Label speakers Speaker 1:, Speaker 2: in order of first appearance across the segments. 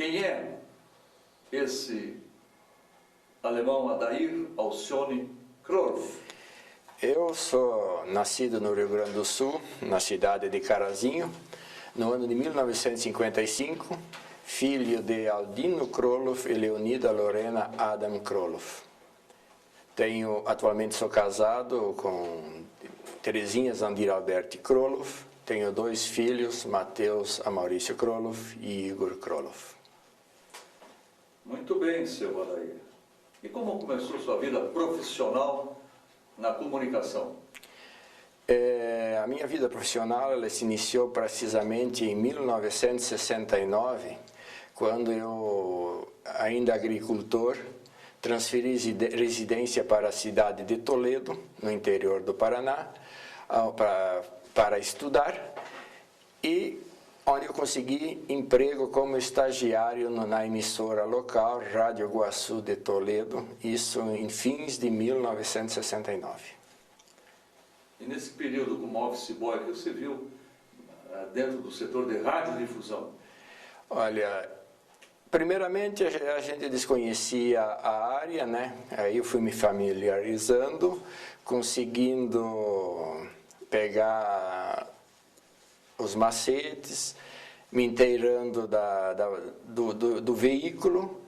Speaker 1: Quem é esse alemão Adair Alcione Kroloff?
Speaker 2: Eu sou nascido no Rio Grande do Sul, na cidade de Carazinho, no ano de 1955, filho de Aldino Kroloff e Leonida Lorena Adam Kroloff. Atualmente sou casado com Terezinha Zandir Alberti Kroloff. Tenho 2 filhos, Mateus Maurício Kroloff e Igor Kroloff.
Speaker 1: Muito bem, seu Adair. E como começou sua vida profissional na comunicação?
Speaker 2: A minha vida profissional ela se iniciou precisamente em 1969, quando eu, ainda agricultor, transferi residência para a cidade de Toledo, no interior do Paraná, para estudar, e onde eu consegui emprego como estagiário na emissora local Rádio Iguaçu de Toledo, isso em fins de 1969.
Speaker 1: E nesse período como office boy, que você viu dentro do setor de radiodifusão?
Speaker 2: Olha, primeiramente a gente desconhecia a área, né? Aí eu fui me familiarizando, conseguindo pegar os macetes, me inteirando do veículo.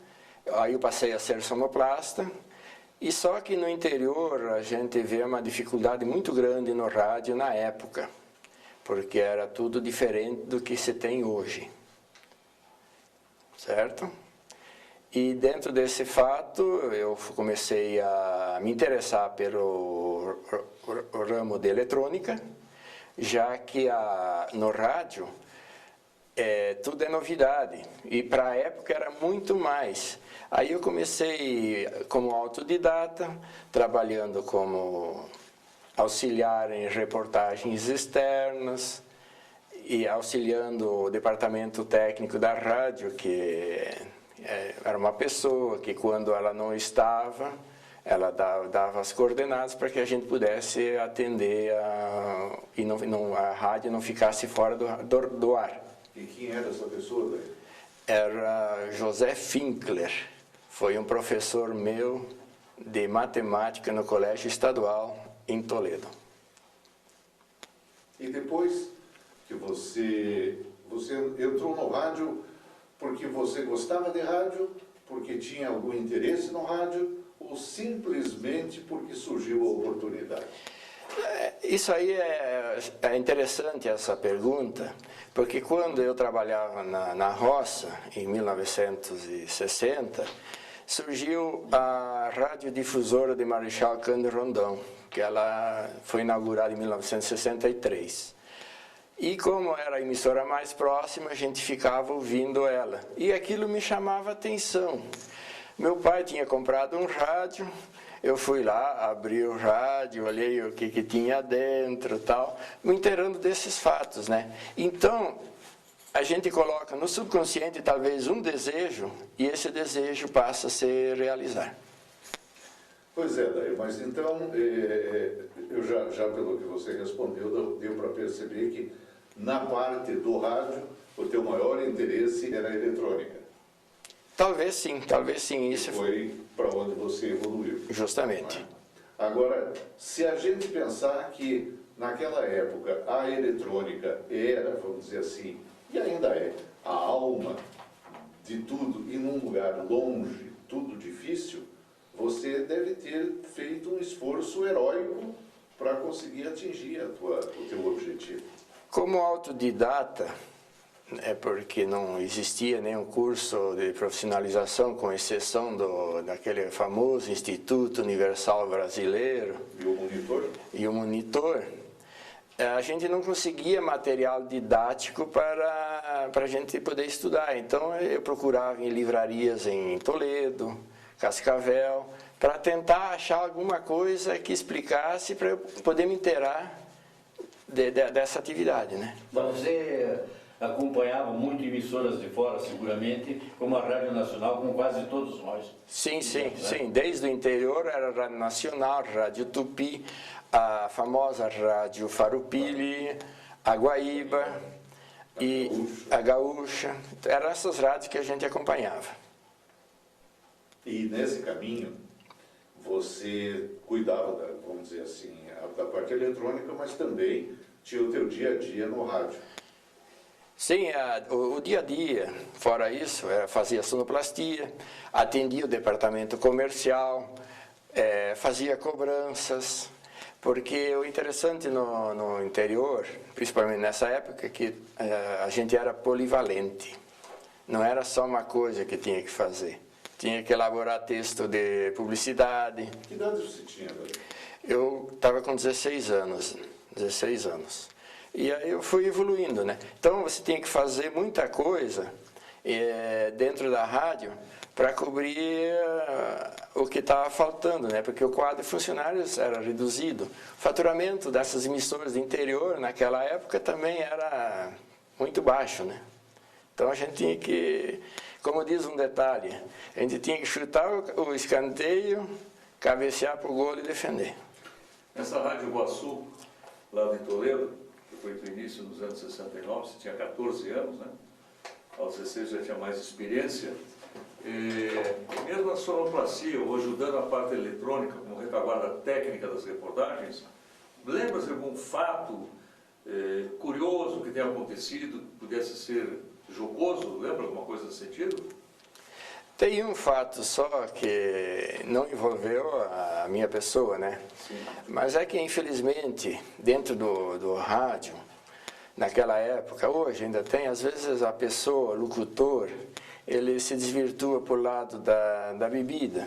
Speaker 2: Aí eu passei a ser sonoplasta. E só que no interior a gente vê uma dificuldade muito grande no rádio na época, porque era tudo diferente do que se tem hoje, certo? E dentro desse fato eu comecei a me interessar pelo ramo de eletrônica, já que no rádio tudo é novidade, e para a época era muito mais. Aí eu comecei como autodidata, trabalhando como auxiliar em reportagens externas e auxiliando o departamento técnico da rádio, que era uma pessoa que quando ela não estava, ela dava as coordenadas para que a gente pudesse atender e a rádio não ficasse fora do ar.
Speaker 3: E quem era essa pessoa daí?
Speaker 2: Era José Finkler, foi um professor meu de matemática no Colégio Estadual em Toledo.
Speaker 3: E depois que você entrou no rádio porque você gostava de rádio, porque tinha algum interesse no rádio, ou simplesmente porque surgiu a oportunidade?
Speaker 2: Isso aí é interessante, essa pergunta, porque quando eu trabalhava na roça, em 1960, surgiu a radiodifusora de Marechal Cândido Rondon, que ela foi inaugurada em 1963. E como era a emissora mais próxima, a gente ficava ouvindo ela. E aquilo me chamava a atenção. Meu pai tinha comprado um rádio, eu fui lá, abri o rádio, olhei o que tinha dentro e tal, me inteirando desses fatos, né? Então, a gente coloca no subconsciente talvez um desejo, e esse desejo passa a se realizar.
Speaker 3: Pois é, Daí, mas então, eu já pelo que você respondeu, deu para perceber que na parte do rádio, o teu maior interesse era a eletrônica.
Speaker 2: Talvez sim, isso
Speaker 3: foi para onde você evoluiu.
Speaker 2: Justamente.
Speaker 3: Agora, se a gente pensar que naquela época a eletrônica era, vamos dizer assim, e ainda é, a alma de tudo, e num lugar longe, tudo difícil, você deve ter feito um esforço heróico para conseguir atingir o teu objetivo.
Speaker 2: Como autodidata, porque não existia nenhum curso de profissionalização, com exceção daquele famoso Instituto Universal Brasileiro. E o monitor. A gente não conseguia material didático para a gente poder estudar. Então eu procurava em livrarias em Toledo, Cascavel, para tentar achar alguma coisa que explicasse para eu poder me inteirar dessa atividade, né?
Speaker 4: Mas você acompanhava muito emissoras de fora, seguramente, como a Rádio Nacional, como quase todos nós.
Speaker 2: Sim. Desde o interior era a Rádio Nacional, Rádio Tupi, a famosa Rádio Farroupilha, a Guaíba, e a Gaúcha. Eram essas rádios que a gente acompanhava.
Speaker 3: E nesse caminho, você cuidava, vamos dizer assim, da parte eletrônica, mas também tinha o teu dia a dia no rádio.
Speaker 2: Sim, o dia a dia, fora isso, fazia sonoplastia, atendia o departamento comercial, fazia cobranças, porque o interessante no interior, principalmente nessa época, é que a gente era polivalente. Não era só uma coisa que tinha que fazer. Tinha que elaborar texto de publicidade.
Speaker 3: Que idade você tinha, velho?
Speaker 2: Eu estava com 16 anos. E aí eu fui evoluindo, né? Então você tinha que fazer muita coisa dentro da rádio para cobrir o que estava faltando, né? Porque o quadro de funcionários era reduzido. O faturamento dessas emissoras do interior naquela época também era muito baixo, né? Então a gente tinha que, como diz um detalhe, a gente tinha que chutar o escanteio, cabecear para o gol e defender.
Speaker 1: Essa Rádio Iguaçu, lá de Toledo, que foi do início nos anos 69, você tinha 14 anos, né? Aos 16 já tinha mais experiência. E mesmo a sonoplastia, ou ajudando a parte eletrônica, como retaguarda técnica das reportagens, lembra-se de algum fato curioso que tenha acontecido, pudesse ser jocoso? Lembra alguma coisa nesse sentido?
Speaker 2: Tem um fato só que não envolveu a minha pessoa, né?
Speaker 1: Sim.
Speaker 2: Mas é que, infelizmente, dentro do rádio, naquela época, hoje ainda tem, às vezes a pessoa, o locutor, ele se desvirtua por lado da bebida.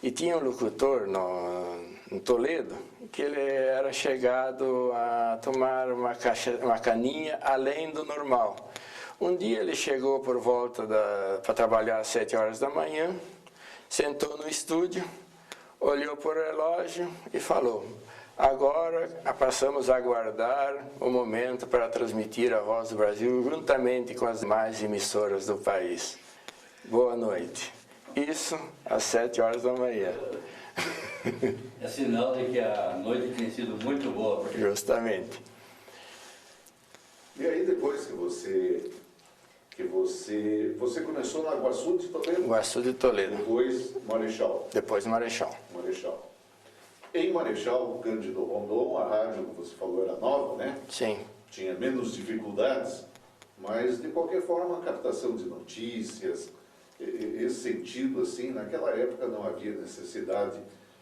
Speaker 2: E tinha um locutor no Toledo que ele era chegado a tomar uma caninha além do normal. Um dia ele chegou por volta para trabalhar às 7 horas da manhã, sentou no estúdio, olhou para o relógio e falou: agora passamos a aguardar o momento para transmitir a Voz do Brasil juntamente com as demais emissoras do país. Boa noite. Isso às 7 horas da manhã.
Speaker 4: É sinal de que a noite tem sido muito boa. Porque...
Speaker 2: Justamente.
Speaker 3: E aí depois que você começou na Iguaçu de Toledo?
Speaker 2: Iguaçu de Toledo.
Speaker 3: Depois Marechal.
Speaker 2: Depois Marechal.
Speaker 3: Marechal. Em Marechal, Cândido Rondon, a rádio que você falou era nova, né?
Speaker 2: Sim.
Speaker 3: Tinha menos dificuldades, mas de qualquer forma a captação de notícias, esse sentido assim, naquela época não havia necessidade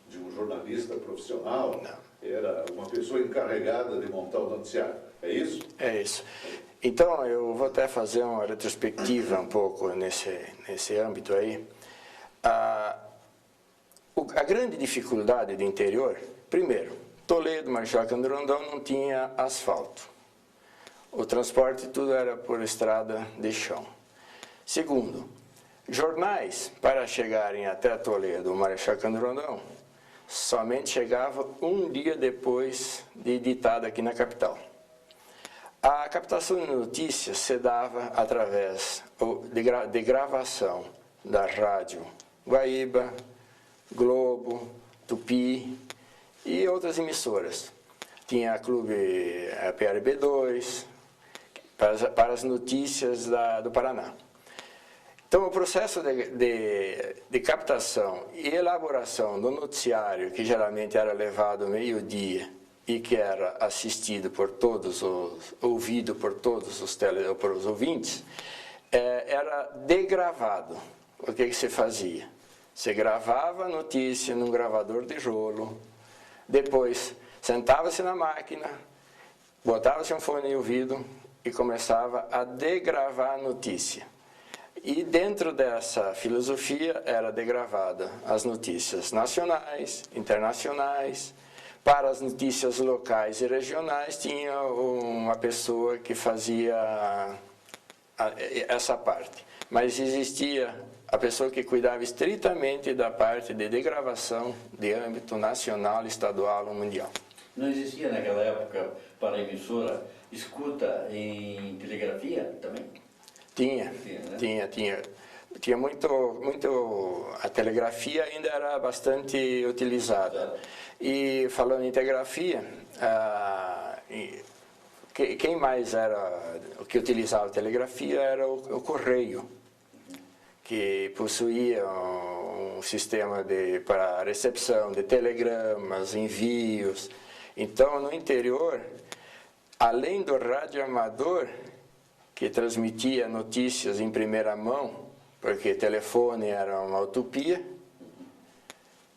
Speaker 3: de um jornalista profissional, era uma pessoa encarregada de montar o noticiário, é isso?
Speaker 2: É isso. Então eu vou até fazer uma retrospectiva um pouco nesse âmbito aí. A grande dificuldade do interior, primeiro, Toledo, Marechal Cândido Rondon não tinha asfalto. O transporte tudo era por estrada de chão. Segundo, jornais para chegarem até Toledo, Marechal Cândido Rondon, somente chegavam um dia depois de editado aqui na capital. A captação de notícias se dava através de gravação da rádio Guaíba, Globo, Tupi e outras emissoras. Tinha a Clube PRB2 para as notícias do Paraná. Então o processo de captação e elaboração do noticiário, que geralmente era levado ao meio-dia e que era assistido por todos, ouvido por todos os ouvintes, era degravado. O que se fazia? Você gravava a notícia num gravador de rolo, depois sentava-se na máquina, botava-se um fone de ouvido e começava a degravar a notícia. E dentro dessa filosofia era degravada as notícias nacionais, internacionais. Para as notícias locais e regionais tinha uma pessoa que fazia essa parte. Mas existia a pessoa que cuidava estritamente da parte de degravação de âmbito nacional, estadual ou mundial.
Speaker 4: Não existia naquela época para a emissora escuta em telegrafia também?
Speaker 2: Tinha,
Speaker 4: né?
Speaker 2: Tinha muito... A telegrafia ainda era bastante utilizada. E falando em telegrafia, quem mais era, o que utilizava telegrafia era o correio, que possuía um sistema para recepção de telegramas, envios. Então, no interior, além do rádio amador, que transmitia notícias em primeira mão, porque telefone era uma utopia,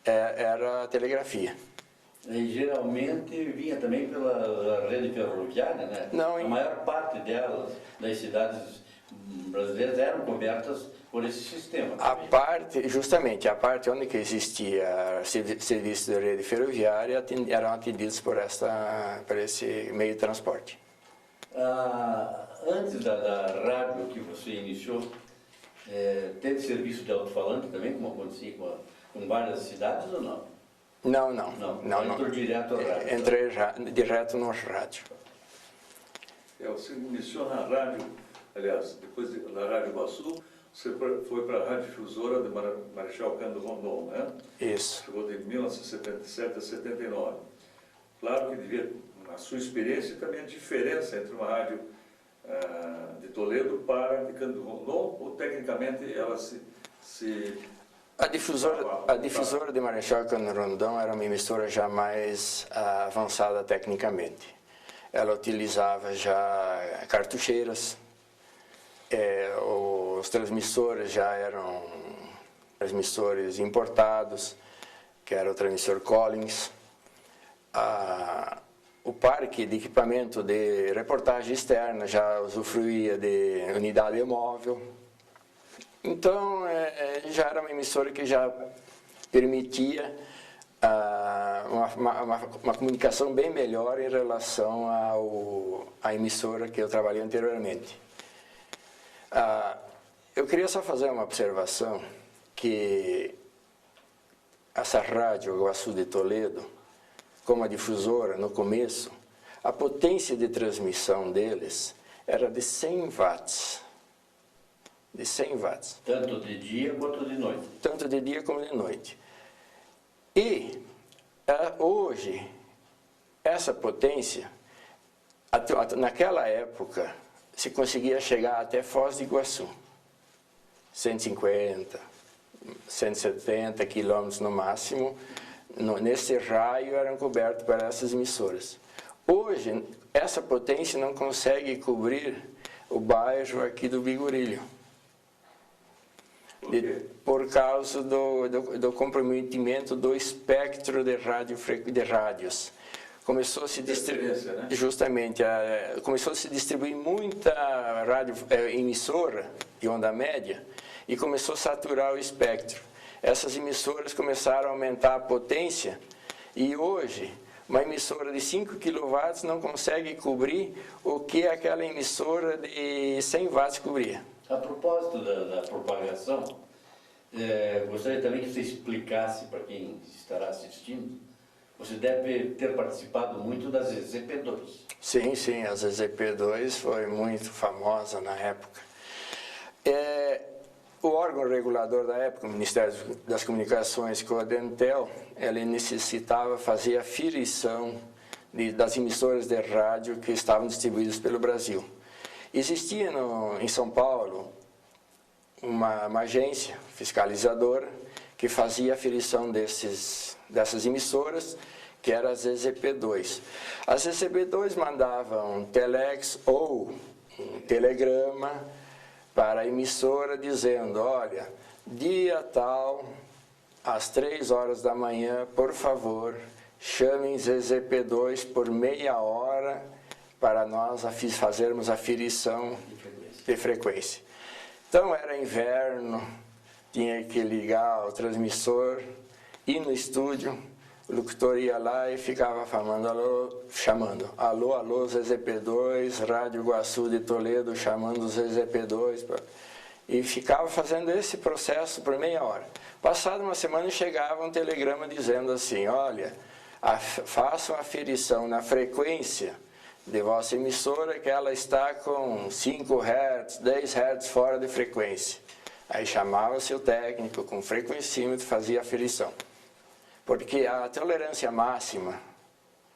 Speaker 2: era a telegrafia.
Speaker 4: E geralmente vinha também pela rede ferroviária, né?
Speaker 2: Não,
Speaker 4: a maior parte delas, das cidades brasileiras, eram cobertas por esse sistema.
Speaker 2: Justamente, a parte onde que existia serviço de rede ferroviária eram atendidos por esse meio de transporte.
Speaker 4: Antes da rádio que você iniciou, teve serviço de alto-falante também, como acontecia com várias cidades ou não?
Speaker 2: Não.
Speaker 4: Entrou direto ao rádio.
Speaker 2: Entrei direto no rádio.
Speaker 1: Você iniciou na rádio, aliás, depois da Rádio Iguaçu, você foi para a Rádio Difusora de Marechal Cândido Rondon, né?
Speaker 2: Isso.
Speaker 1: Chegou de 1977 a 79. Claro que devia, na sua experiência, também a diferença entre uma rádio de Toledo para a de Cândido Rondon, ou tecnicamente ela
Speaker 2: A difusora de Marechal Cândido Rondon era uma emissora já mais avançada tecnicamente. Ela utilizava já cartucheiras, os transmissores já eram transmissores importados, que era o transmissor Collins. O parque de equipamento de reportagem externa já usufruía de unidade móvel. Então, já era uma emissora que já permitia uma comunicação bem melhor em relação à emissora que eu trabalhei anteriormente. Eu queria só fazer uma observação, que essa rádio Iguaçu de Toledo, como a difusora, no começo, a potência de transmissão deles era de 100 watts. De 100 watts.
Speaker 4: Tanto de dia quanto de noite.
Speaker 2: Tanto de dia como de noite. E hoje, essa potência, naquela época, se conseguia chegar até Foz do Iguaçu. 150, 170 quilômetros no máximo, nesse raio eram cobertos por essas emissoras. Hoje, essa potência não consegue cobrir o bairro aqui do Bigurilho. Por causa do comprometimento do espectro de rádios. Começou a se distribuir, né? Justamente, começou a se distribuir muita emissora de onda média e começou a saturar o espectro. Essas emissoras começaram a aumentar a potência e hoje uma emissora de 5 kW não consegue cobrir o que aquela emissora de 100 watts cobria.
Speaker 4: A propósito da propagação, gostaria também que você explicasse para quem estará assistindo. Você deve ter participado muito das ZZP2.
Speaker 2: Sim, a ZZP2 foi muito famosa na época. O órgão regulador da época, o Ministério das Comunicações, com a Dentel, ele necessitava fazer aferição das emissoras de rádio que estavam distribuídas pelo Brasil. Existia em São Paulo uma agência fiscalizadora que fazia aferição dessas emissoras, que era a ZZP2. A ZZP2 mandava um telex ou um telegrama para a emissora dizendo: olha, dia tal, às 3 horas da manhã, por favor, chamem ZZP2 por meia hora para nós fazermos aferição de frequência. Então era inverno, tinha que ligar o transmissor, ir no estúdio, o locutor ia lá e ficava chamando, alô, ZZP2, Rádio Iguaçu de Toledo, chamando ZZP2, e ficava fazendo esse processo por meia hora. Passada uma semana chegava um telegrama dizendo assim: olha, façam aferição na frequência de vossa emissora, que ela está com 5 Hz, 10 Hz fora de frequência. Aí chamava-se o técnico com frequencímetro e fazia aferição. Porque a tolerância máxima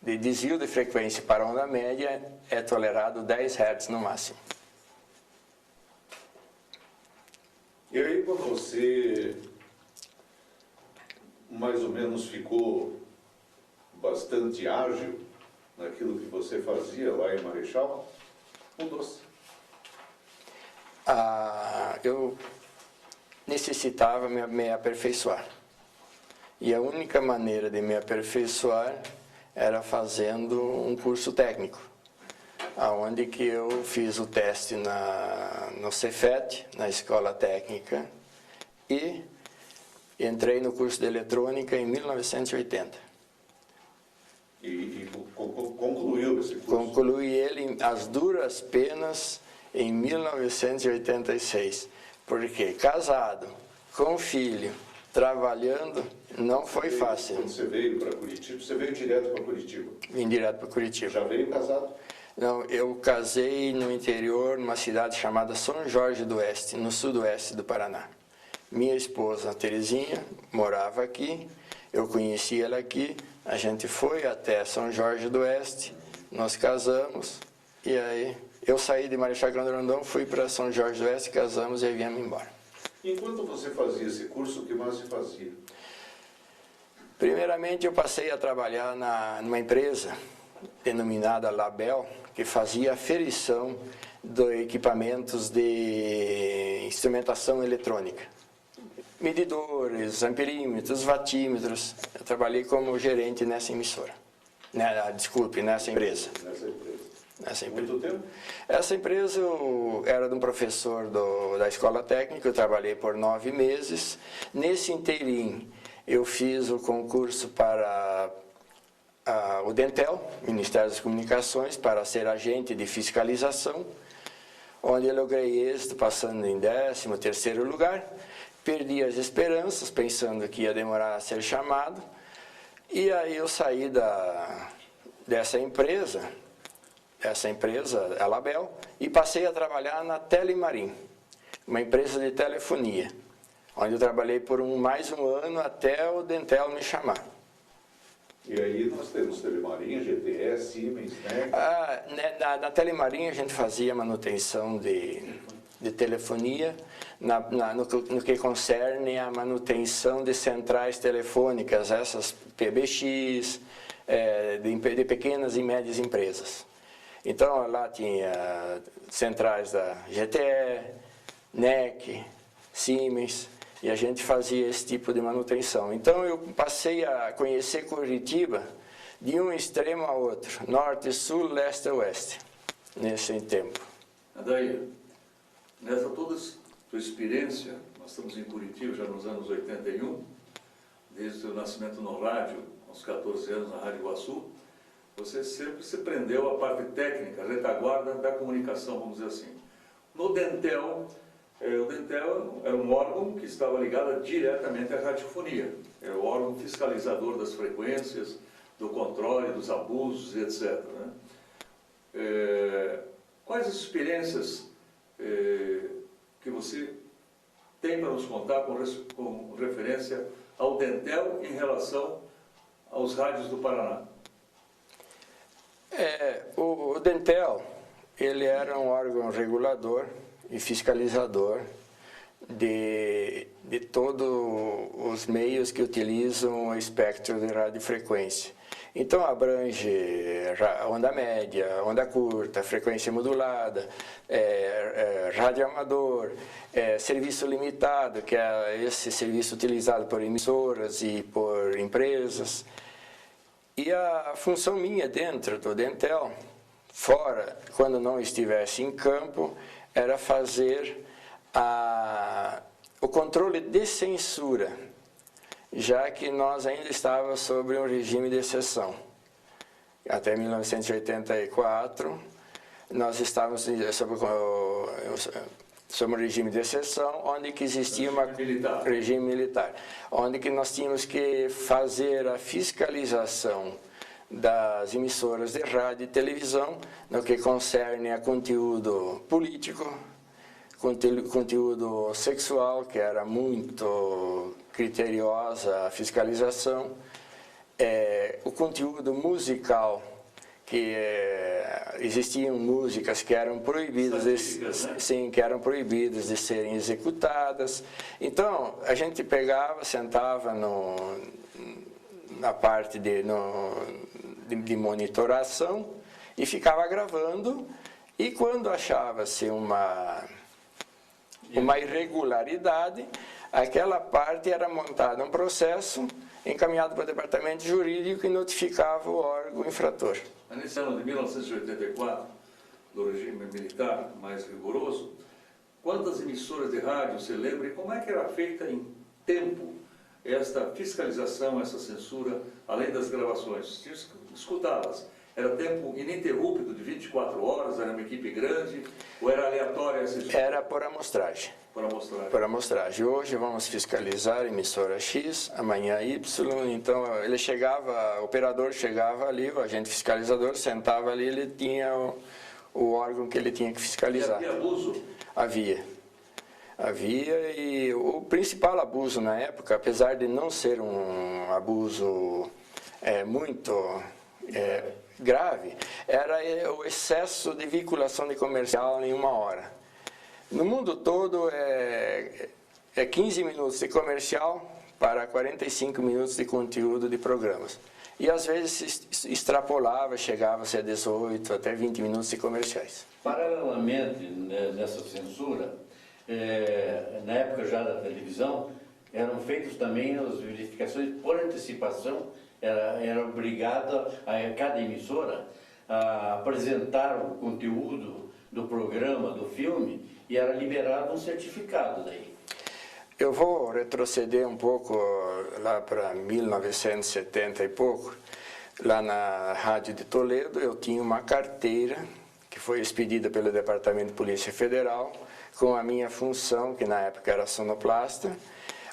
Speaker 2: de desvio de frequência para onda média é tolerado 10 Hz no máximo.
Speaker 3: E aí, quando você mais ou menos ficou bastante ágil naquilo que você fazia lá em Marechal, mudou-se.
Speaker 2: Eu necessitava me aperfeiçoar. E a única maneira de me aperfeiçoar era fazendo um curso técnico, aonde que eu fiz o teste no Cefet, na Escola Técnica, e entrei no curso de eletrônica em 1980.
Speaker 3: E concluiu esse curso?
Speaker 2: Concluí ele às duras penas em 1986, porque casado, com filho, trabalhando, não foi fácil.
Speaker 3: Quando você veio para Curitiba, você veio direto para Curitiba?
Speaker 2: Vim direto para Curitiba.
Speaker 3: Já veio casado?
Speaker 2: Não, eu casei no interior, numa cidade chamada São Jorge do Oeste, no sudoeste do Paraná. Minha esposa, Terezinha, morava aqui, eu conheci ela aqui, a gente foi até São Jorge do Oeste, nós casamos, e aí eu saí de Marechal Grande Rondon, fui para São Jorge do Oeste, casamos e aí viemos embora.
Speaker 3: Enquanto você fazia esse curso, o que mais você fazia?
Speaker 2: Primeiramente, eu passei a trabalhar numa empresa denominada Label, que fazia aferição de equipamentos de instrumentação eletrônica. Medidores, amperímetros, watímetros. Eu trabalhei como gerente nessa emissora. Nessa empresa.
Speaker 3: Nessa empresa. Muito tempo?
Speaker 2: Essa empresa eu era de um professor da escola técnica, eu trabalhei por 9 meses. Nesse inteirinho, eu fiz o concurso para o Dentel, Ministério das Comunicações, para ser agente de fiscalização, onde eu logrei êxito, passando em 13º lugar. Perdi as esperanças, pensando que ia demorar a ser chamado, e aí eu saí dessa empresa, a Label, e passei a trabalhar na Telemarim, uma empresa de telefonia, onde eu trabalhei por mais um ano até o Dentel me chamar.
Speaker 3: E aí nós temos Telemarim, GTE, Siemens, né?
Speaker 2: Na Telemarim a gente fazia manutenção de telefonia, no que concerne a manutenção de centrais telefônicas, essas PBX, de pequenas e médias empresas. Então lá tinha centrais da GTE, NEC, Siemens, e a gente fazia esse tipo de manutenção. Então eu passei a conhecer Curitiba de um extremo a outro, norte, sul, leste a oeste, nesse tempo.
Speaker 1: Adair, nessa toda sua experiência, nós estamos em Curitiba já nos anos 81, desde o seu nascimento no rádio, aos 14 anos na Rádio Iguaçu, você sempre se prendeu à parte técnica, a retaguarda da comunicação, vamos dizer assim. No Dentel, o Dentel era um órgão que estava ligado diretamente à radiofonia. Era o órgão fiscalizador das frequências, do controle, dos abusos, etc. Né? Quais as experiências que você tem para nos contar com referência ao Dentel em relação aos rádios do Paraná?
Speaker 2: O Dentel, ele era um órgão regulador e fiscalizador de todos os meios que utilizam o espectro de radiofrequência. Então abrange onda média, onda curta, frequência modulada, rádio amador, serviço limitado, que é esse serviço utilizado por emissoras e por empresas. E a função minha dentro do Dentel, fora, quando não estivesse em campo, era fazer o controle de censura, já que nós ainda estávamos sobre um regime de exceção. Até 1984, nós estávamos sob um regime de exceção, onde que existia regime militar, onde que nós tínhamos que fazer a fiscalização das emissoras de rádio e televisão no que concerne a conteúdo político, conteúdo sexual, que era muito criteriosa a fiscalização, o conteúdo musical, que existiam músicas que eram proibidas sim, que eram proibidas de serem executadas. Então a gente pegava, sentava na parte de monitoração e ficava gravando, e quando achava-se uma irregularidade, aquela parte era montada um processo encaminhado para o departamento jurídico e notificava o órgão infrator.
Speaker 1: Nesse ano de 1984, do regime militar mais rigoroso, quantas emissoras de rádio você lembra e como é que era feita em tempo esta fiscalização, essa censura, além das gravações? Tinha que escutá-las. Era tempo ininterrupto de 24 horas, era uma equipe grande, ou era aleatória essa escuta?
Speaker 2: Era por amostragem.
Speaker 1: Por amostragem.
Speaker 2: Por amostragem. Hoje vamos fiscalizar a emissora X, amanhã Y, então ele chegava, o operador chegava ali, o agente fiscalizador sentava ali, ele tinha o órgão que ele tinha que fiscalizar.
Speaker 1: E havia abuso?
Speaker 2: Havia, e o principal abuso na época, apesar de não ser um abuso muito grave, era o excesso de vinculação de comercial em 1 hora. No mundo todo é 15 minutos de comercial para 45 minutos de conteúdo de programas. E às vezes se extrapolava, chegava-se a 18 até 20 minutos de comerciais.
Speaker 4: Paralelamente nessa censura, na época já da televisão, eram feitas também as verificações por antecipação. Era obrigado a cada emissora a apresentar o conteúdo do programa, do filme, e era liberado um certificado daí.
Speaker 2: Eu vou retroceder um pouco lá para 1970 e pouco. Lá na Rádio de Toledo eu tinha uma carteira que foi expedida pelo Departamento de Polícia Federal com a minha função, que na época era sonoplasta,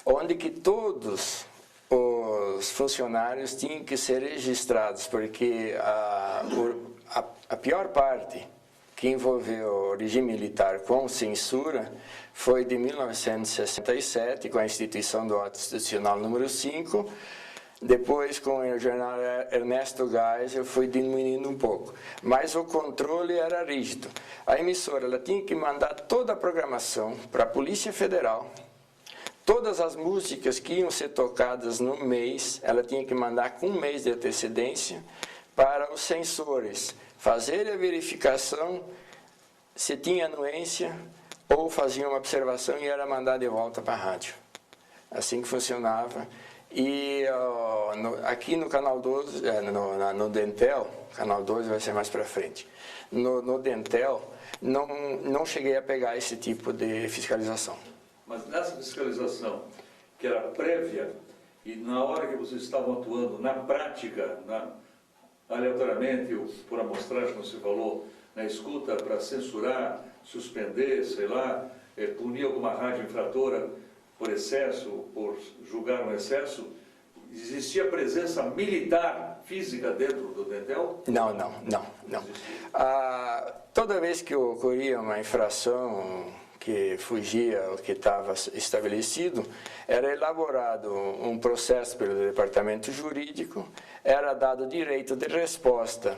Speaker 2: onde que todos os funcionários tinham que ser registrados, porque a pior parte que envolveu o regime militar com censura foi de 1967, com a instituição do ato institucional número 5, depois com o jornal Ernesto Geisel foi diminuindo um pouco, mas o controle era rígido. A emissora ela tinha que mandar toda a programação para a Polícia Federal. Todas as músicas que iam ser tocadas no mês, ela tinha que mandar com 1 mês de antecedência para os censores fazerem a verificação se tinha anuência ou faziam uma observação e era mandar de volta para a rádio. Assim que funcionava. E aqui no Canal 12, no Dentel, Canal 12 vai ser mais para frente, no Dentel, não cheguei a pegar esse tipo de fiscalização.
Speaker 1: Mas nessa fiscalização, que era prévia, e na hora que vocês estavam atuando na prática, aleatoriamente, ou por amostragem, como você falou, na escuta para censurar, suspender, sei lá, punir alguma rádio infratora por excesso, por julgar um excesso, existia presença militar física dentro do Dentel?
Speaker 2: Não. Toda vez que ocorria uma infração que fugia ao que estava estabelecido, era elaborado um processo pelo departamento jurídico, era dado direito de resposta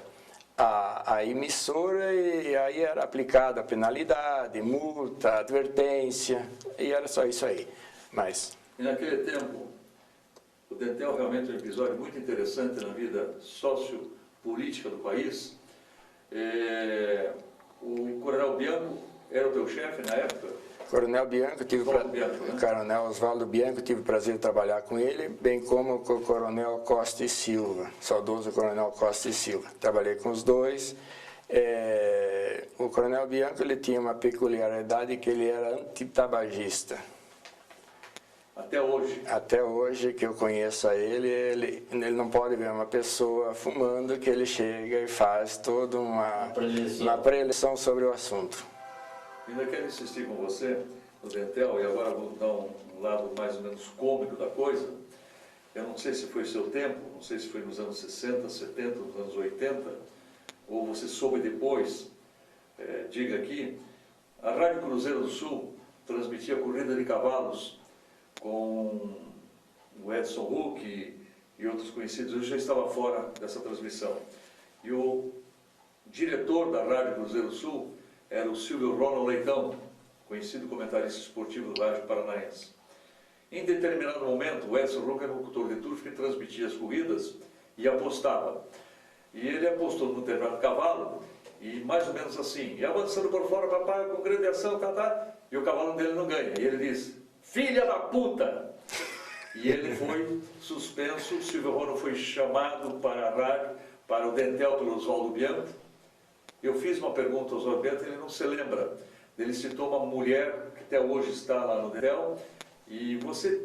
Speaker 2: à emissora e aí era aplicada a penalidade, multa, advertência, e era só isso aí. Mas...
Speaker 1: E naquele tempo, o Dentel realmente é um episódio muito interessante na vida sociopolítica do país. O Coronel Bianco era o teu chefe na época?
Speaker 2: Coronel Bianco, Coronel Oswaldo Bianco, tive o prazer de trabalhar com ele, bem como com o Coronel Costa e Silva, saudoso Coronel Costa e Silva. Trabalhei com os dois. O Coronel Bianco ele tinha uma peculiaridade que ele era antitabagista.
Speaker 1: Até hoje?
Speaker 2: Até hoje que eu conheço ele não pode ver uma pessoa fumando que ele chega e faz toda uma preleção sobre o assunto.
Speaker 1: Ainda quero insistir com você no Dentel, e agora vou dar um lado mais ou menos cômico da coisa. Eu não sei se foi seu tempo, não sei se foi nos anos 60, 70, nos anos 80, ou você soube depois, diga aqui, a Rádio Cruzeiro do Sul transmitia corrida de cavalos com o Edson Huck e outros conhecidos. Eu já estava fora dessa transmissão. E o diretor da Rádio Cruzeiro Sul era o Silvio Ronald Leitão, conhecido comentarista esportivo do Rádio Paranaense. Em determinado momento, o Edson Roca era o locutor de turf que transmitia as corridas e apostava. E ele apostou no determinado cavalo, e mais ou menos assim, e avançando por fora, papai, com grande ação, e o cavalo dele não ganha. E ele diz, filha da puta! E ele foi suspenso, o Silvio Ronald foi chamado para a rádio, para o Dentel, pelo Oswaldo Bianco. Eu fiz uma pergunta ao Oswaldo Bianco, ele não se lembra. Ele citou uma mulher que até hoje está lá no Dentel, e você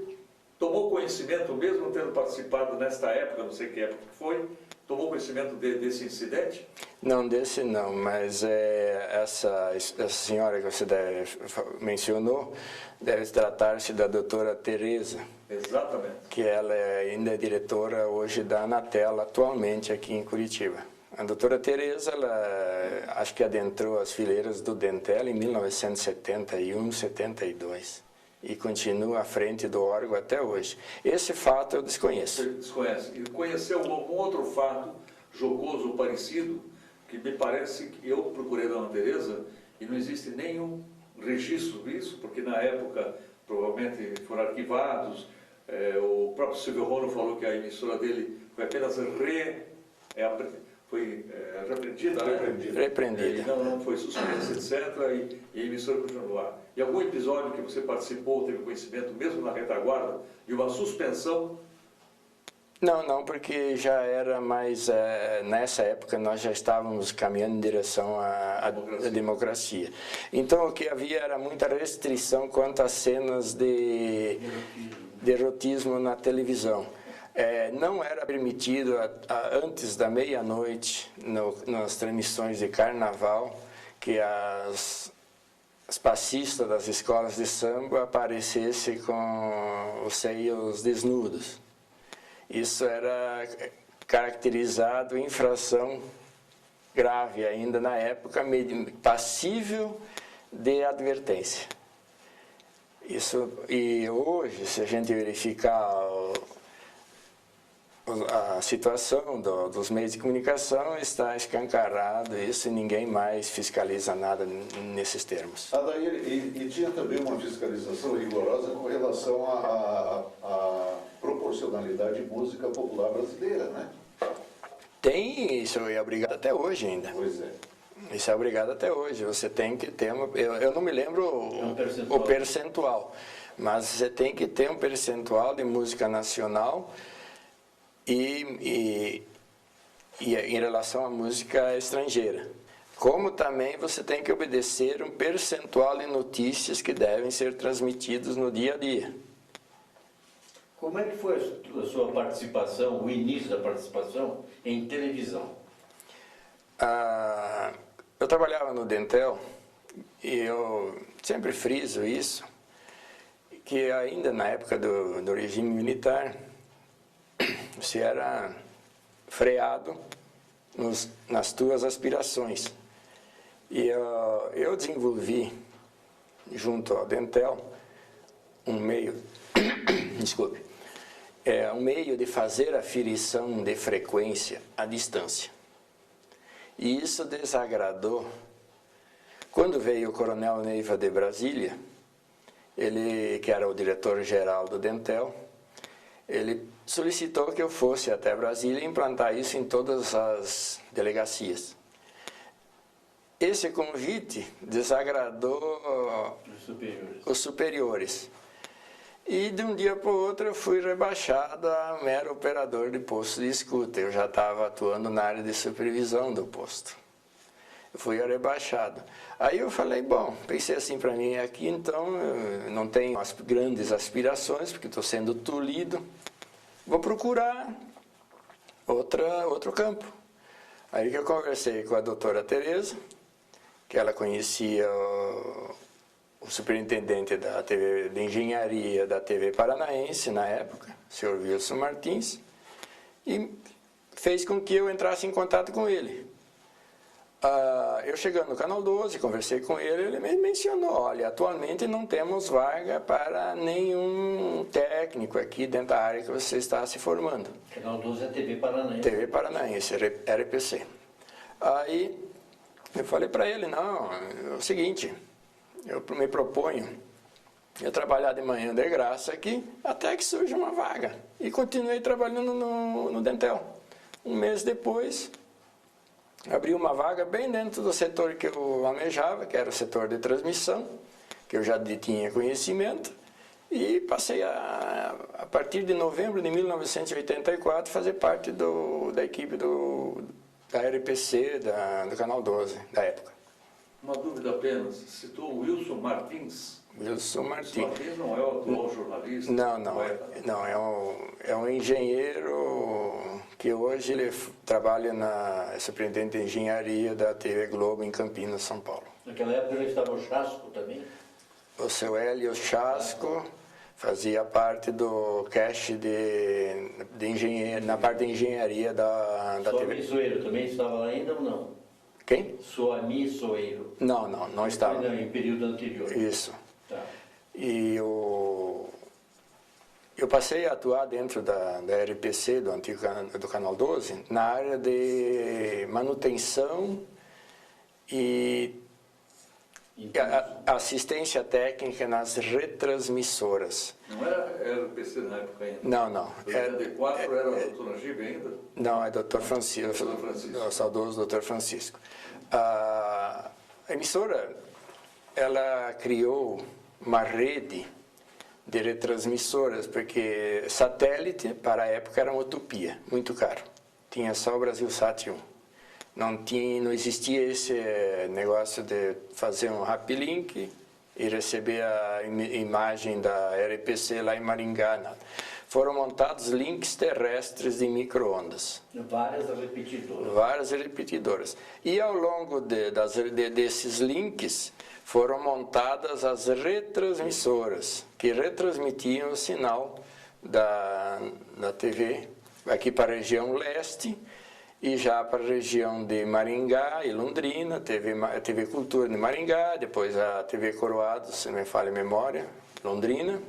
Speaker 1: tomou conhecimento, mesmo tendo participado nesta época, não sei que época que foi, tomou conhecimento desse incidente?
Speaker 2: Não, desse não, mas essa senhora que você mencionou deve tratar-se da doutora Tereza.
Speaker 1: Exatamente.
Speaker 2: Que ela ainda é diretora hoje da Anatel, atualmente aqui em Curitiba. A doutora Tereza, ela acho que adentrou as fileiras do Dentel em 1971, 72. E continua à frente do órgão até hoje. Esse fato eu desconheço.
Speaker 1: Você desconhece. E conheceu algum outro fato jocoso ou parecido, que me parece que eu procurei a dona Tereza e não existe nenhum registro disso, porque na época provavelmente foram arquivados. O próprio Silvio Ronald falou que a emissora dele foi apenas repreendida,
Speaker 2: Repreendida.
Speaker 1: Não foi suspensa, etc. E a emissora continuou no ar. E algum episódio que você participou, teve conhecimento, mesmo na retaguarda, de uma suspensão?
Speaker 2: Não, porque já era mais... nessa época nós já estávamos caminhando em direção à democracia. Então o que havia era muita restrição quanto às cenas de erotismo na televisão. Não era permitido antes da meia-noite, nas transmissões de carnaval, que as passistas das escolas de samba aparecessem com os seios desnudos. Isso era caracterizado infração grave ainda na época, passível de advertência. E hoje, se a gente verificar a situação dos meios de comunicação, está escancarado isso e ninguém mais fiscaliza nada nesses termos.
Speaker 3: Adair, e tinha também uma fiscalização rigorosa com relação à proporcionalidade de música popular brasileira, né?
Speaker 2: Tem, isso é obrigado até hoje ainda.
Speaker 3: Pois é.
Speaker 2: Isso é obrigado até hoje. Você tem que ter eu não me lembro o percentual, mas você tem que ter um percentual de música nacional e em relação à música estrangeira. Como também você tem que obedecer um percentual de notícias que devem ser transmitidos no dia a dia.
Speaker 4: Como é que foi a sua participação, o início da participação em televisão?
Speaker 2: Eu trabalhava no Dentel e eu sempre friso isso, que ainda na época do regime militar, você era freado nas tuas aspirações. E eu desenvolvi, junto ao Dentel, um meio, um meio de fazer aferição de frequência à distância. E isso desagradou. Quando veio o coronel Neiva de Brasília, ele, que era o diretor-geral do Dentel, ele solicitou que eu fosse até Brasília e implantar isso em todas as delegacias. Esse convite desagradou os superiores. E de um dia para o outro eu fui rebaixado a mero operador de posto de escuta. Eu já estava atuando na área de supervisão do posto. Eu fui rebaixado. Aí eu falei, bom, pensei assim para mim, aqui então eu não tenho as grandes aspirações, porque estou sendo tolhido. Vou procurar outro campo. Aí que eu conversei com a doutora Tereza, que ela conhecia o superintendente da TV, de engenharia da TV Paranaense na época, o senhor Wilson Martins, e fez com que eu entrasse em contato com ele. Eu chegando no Canal 12, conversei com ele, ele me mencionou, olha, atualmente não temos vaga para nenhum técnico aqui dentro da área que você está se formando.
Speaker 4: Canal 12 é TV Paranaense.
Speaker 2: TV Paranaense, RPC. Aí eu falei para ele, não, é o seguinte, eu me proponho eu trabalhar de manhã de graça aqui até que surja uma vaga. E continuei trabalhando no Dentel. Um mês depois, abri uma vaga bem dentro do setor que eu almejava, que era o setor de transmissão, que eu já tinha conhecimento, e passei a partir de novembro de 1984, fazer parte da equipe da RPC, do Canal 12, da época.
Speaker 1: Uma dúvida apenas, citou o Wilson Martins.
Speaker 2: Wilson Martins.
Speaker 1: Martins não é o atual jornalista?
Speaker 2: Não, é um engenheiro que hoje ele trabalha é superintendente de engenharia da TV Globo em Campinas, São Paulo.
Speaker 4: Naquela época já estava o Chasco também?
Speaker 2: O seu Hélio Chasco fazia parte do cast de engenharia, na parte de engenharia da TV.
Speaker 4: Soami Soeiro também estava lá ainda ou não?
Speaker 2: Quem?
Speaker 4: Soami Soeiro.
Speaker 2: Não estava.
Speaker 4: Não, em período anterior.
Speaker 2: Isso.
Speaker 4: Tá.
Speaker 2: E eu passei a atuar dentro da RPC, do Canal 12, na área de manutenção e assistência técnica nas retransmissoras.
Speaker 1: Não era RPC na época ainda?
Speaker 2: Não.
Speaker 1: Em 84 era o Dr. Najib ainda?
Speaker 2: Não, é Dr. Francisco,
Speaker 1: Dr. Francisco.
Speaker 2: o saudoso Dr. Francisco. A emissora, ela criou uma rede de retransmissoras, porque satélite, para a época, era uma utopia, muito caro. Tinha só o Brasilsat 1. Não existia esse negócio de fazer um Rapilink e receber a imagem da RPC lá em Maringá. Nada. Foram montados links terrestres de micro-ondas. Várias repetidoras. E ao longo desses links foram montadas as retransmissoras, que retransmitiam o sinal da TV aqui para a região leste e já para a região de Maringá e Londrina, TV Cultura de Maringá, depois a TV Coroado, se não me falha a memória, Londrina.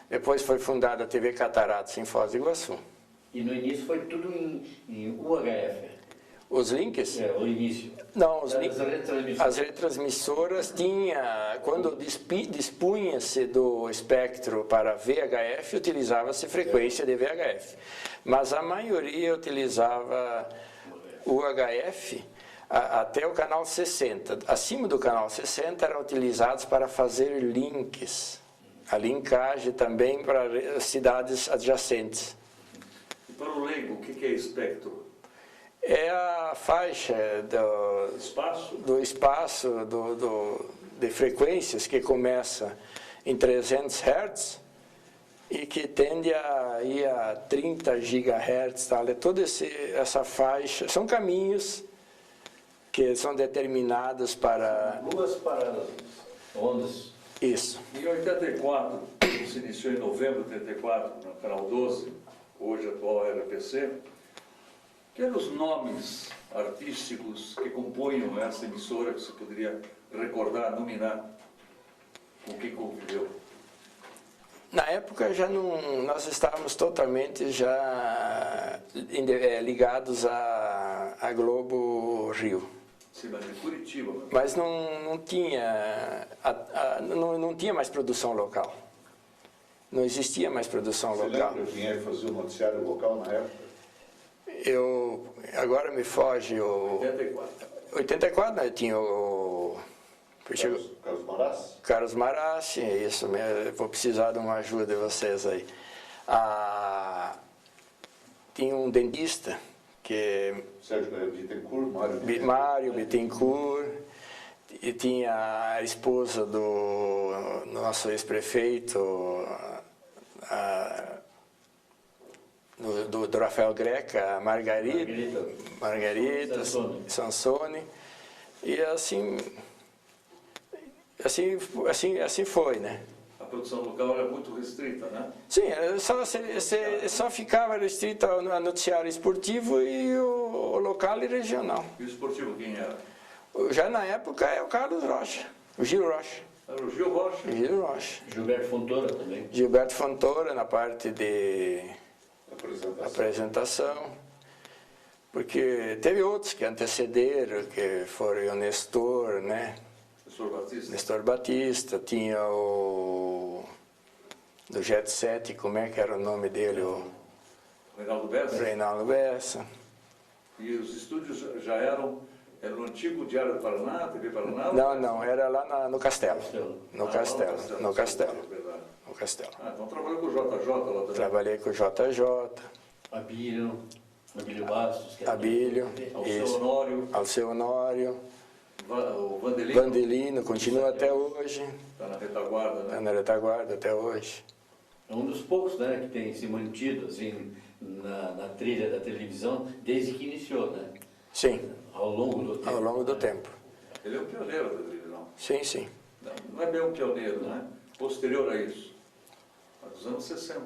Speaker 2: Depois foi fundada a TV Cataratas em Foz do Iguaçu.
Speaker 4: E no início foi tudo em UHF?
Speaker 2: Os links?
Speaker 4: O início.
Speaker 2: Não, as retransmissoras quando dispunha-se do espectro para VHF, utilizava-se frequência de VHF. Mas a maioria utilizava UHF até o canal 60. Acima do canal 60 eram utilizados para fazer links. A linkagem também para cidades adjacentes.
Speaker 1: E para o leigo, o que é espectro?
Speaker 2: É a faixa do espaço de frequências que começa em 300 Hz e que tende a ir a 30 GHz. Tal. É toda essa faixa, são caminhos que são determinados para...
Speaker 4: Duas paradas, ondas.
Speaker 2: Isso.
Speaker 1: Em 84, se iniciou em novembro de 84, no canal 12, hoje atual RPC, que eram os nomes artísticos que compunham essa emissora, que você poderia recordar, nominar, com quem conviveu?
Speaker 2: Na época nós estávamos totalmente já ligados à Globo Rio.
Speaker 1: Sim, mas de Curitiba.
Speaker 2: Mas não tinha mais produção local. Não existia mais produção local.
Speaker 3: Você lembra quem é que fazia o noticiário local na época?
Speaker 2: Agora me foge o... 84, eu tinha o...
Speaker 3: Carlos Marassi?
Speaker 2: Carlos Marassi, isso mesmo. Vou precisar de uma ajuda de vocês aí. Tinha um dentista que...
Speaker 3: Sérgio Bittencourt,
Speaker 2: Mário Bittencourt. E tinha a esposa do nosso ex-prefeito, do Rafael Greca, a Margarita Sansone. E assim foi, né?
Speaker 1: A produção local era muito restrita, né?
Speaker 2: Sim, só ficava restrita ao noticiário esportivo e o local e regional.
Speaker 1: E o esportivo quem era?
Speaker 2: Já na época é o Carlos Rocha, o Gil Rocha.
Speaker 1: Era o Gil Rocha.
Speaker 2: Gil Rocha.
Speaker 4: Gilberto Fontoura também.
Speaker 2: Gilberto Fontoura na parte de
Speaker 3: Apresentação.
Speaker 2: porque teve outros que antecederam, que foram o Nestor, né?
Speaker 1: Professor Batista.
Speaker 2: Nestor Batista, tinha o do Jet Set, como é que era o nome dele? O
Speaker 1: Reinaldo Bessa.
Speaker 2: Reinaldo Bessa.
Speaker 1: E os estúdios já eram no antigo Diário do Paraná, TV Paraná?
Speaker 2: Não, era lá no Castelo. No Castelo.
Speaker 1: É verdade.
Speaker 2: No Castelo.
Speaker 1: Ah, então trabalhou com o JJ lá também.
Speaker 2: Trabalhei com o JJ,
Speaker 4: Abílio Bastos. Que era
Speaker 2: Abílio,
Speaker 1: Alceu
Speaker 2: isso.
Speaker 1: Honório,
Speaker 2: Alceu Honório,
Speaker 1: o Vandelino.
Speaker 2: Vandelino, continua até hoje.
Speaker 1: Está na retaguarda,
Speaker 2: Está
Speaker 1: né?
Speaker 2: na retaguarda até hoje.
Speaker 4: É um dos poucos, né, que tem se mantido assim, na trilha da televisão desde que iniciou, né?
Speaker 2: Sim,
Speaker 4: Ao longo do tempo.
Speaker 2: ao longo do tempo.
Speaker 1: Ele é um pioneiro da televisão.
Speaker 2: Sim, sim.
Speaker 1: Não é bem um pioneiro, né? Posterior a isso. Mas dos anos 60.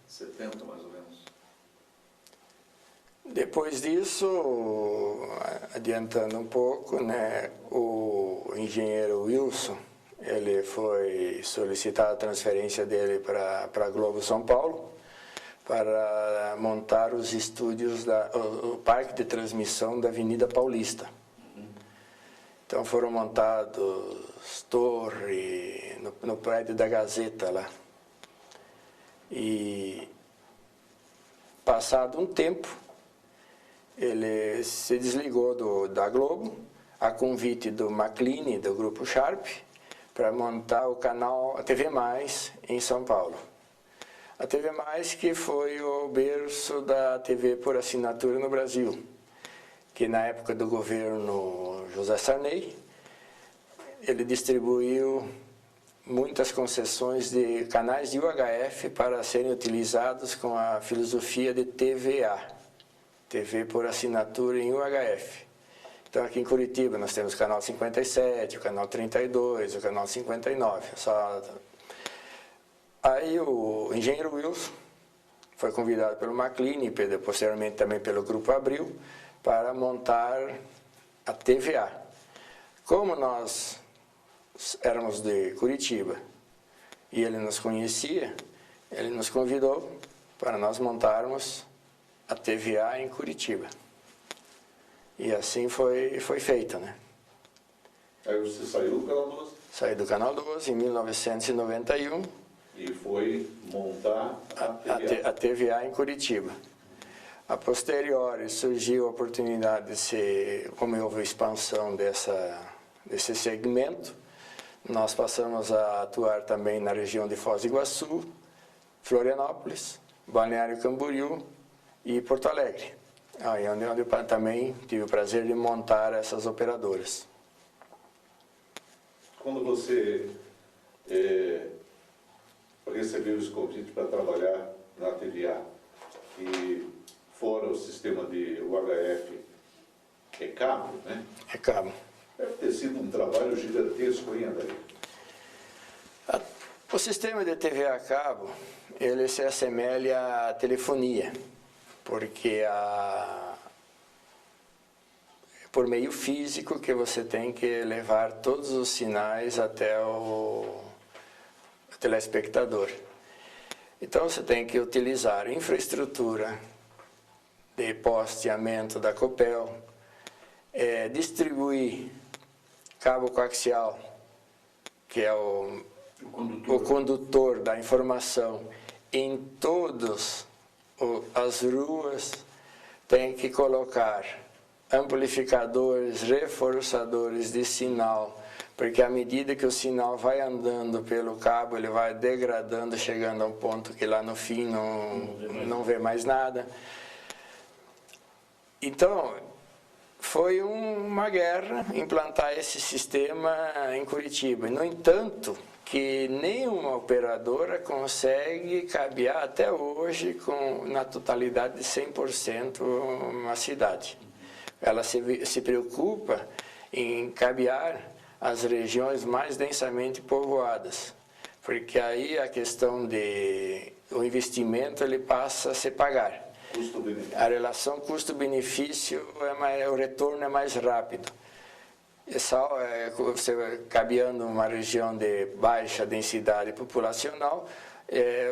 Speaker 1: 70, mais ou menos.
Speaker 2: Depois disso, adiantando um pouco, né, o engenheiro Wilson, ele foi solicitar a transferência dele para a Globo São Paulo, para montar os estúdios, o parque de transmissão da Avenida Paulista. Então foram montados torre no prédio da Gazeta lá. E passado um tempo, ele se desligou da Globo, a convite do McLean, do Grupo Sharp, para montar o canal a TV Mais em São Paulo. A TV Mais que foi o berço da TV por assinatura no Brasil, que na época do governo José Sarney, ele distribuiu muitas concessões de canais de UHF para serem utilizados com a filosofia de TVA, TV por assinatura em UHF. Então aqui em Curitiba nós temos o canal 57, o canal 32, o canal 59. Aí o engenheiro Wilson foi convidado pelo McLean e posteriormente também pelo Grupo Abril para montar a TVA. Como nós éramos de Curitiba e ele nos conhecia, ele nos convidou para nós montarmos a TVA em Curitiba. E assim foi feito, né?
Speaker 3: Aí você saiu do Canal 12
Speaker 2: Saí do Canal 12 em 1991
Speaker 3: e foi montar a TVA.
Speaker 2: a TVA em Curitiba. A posteriori surgiu a oportunidade de como houve expansão desse segmento, nós passamos a atuar também na região de Foz do Iguaçu, Florianópolis, Balneário Camboriú e Porto Alegre. Aí onde eu também tive o prazer de montar essas operadoras.
Speaker 3: Quando você recebeu esse convite para trabalhar na TVA, e fora o sistema de UHF, é cabo, né?
Speaker 2: É cabo.
Speaker 3: Deve ter sido um trabalho gigantesco, hein, André?
Speaker 2: O sistema de TV a cabo, ele se assemelha à telefonia, porque é por meio físico que você tem que levar todos os sinais até o telespectador. Então você tem que utilizar infraestrutura de posteamento da Copel, distribuir cabo coaxial, que é o condutor da informação, em todas as ruas. Tem que colocar amplificadores, reforçadores de sinal, porque à medida que o sinal vai andando pelo cabo, ele vai degradando, chegando a um ponto que lá no fim não vê mais nada. Então, foi uma guerra implantar esse sistema em Curitiba. No entanto, que nenhuma operadora consegue cabear até hoje na totalidade de 100% uma cidade. Ela se preocupa em cabear as regiões mais densamente povoadas, porque aí a questão o investimento ele passa a se pagar.
Speaker 3: Custo-benefício.
Speaker 2: A relação custo-benefício, o retorno é mais rápido. Você cabeando uma região de baixa densidade populacional,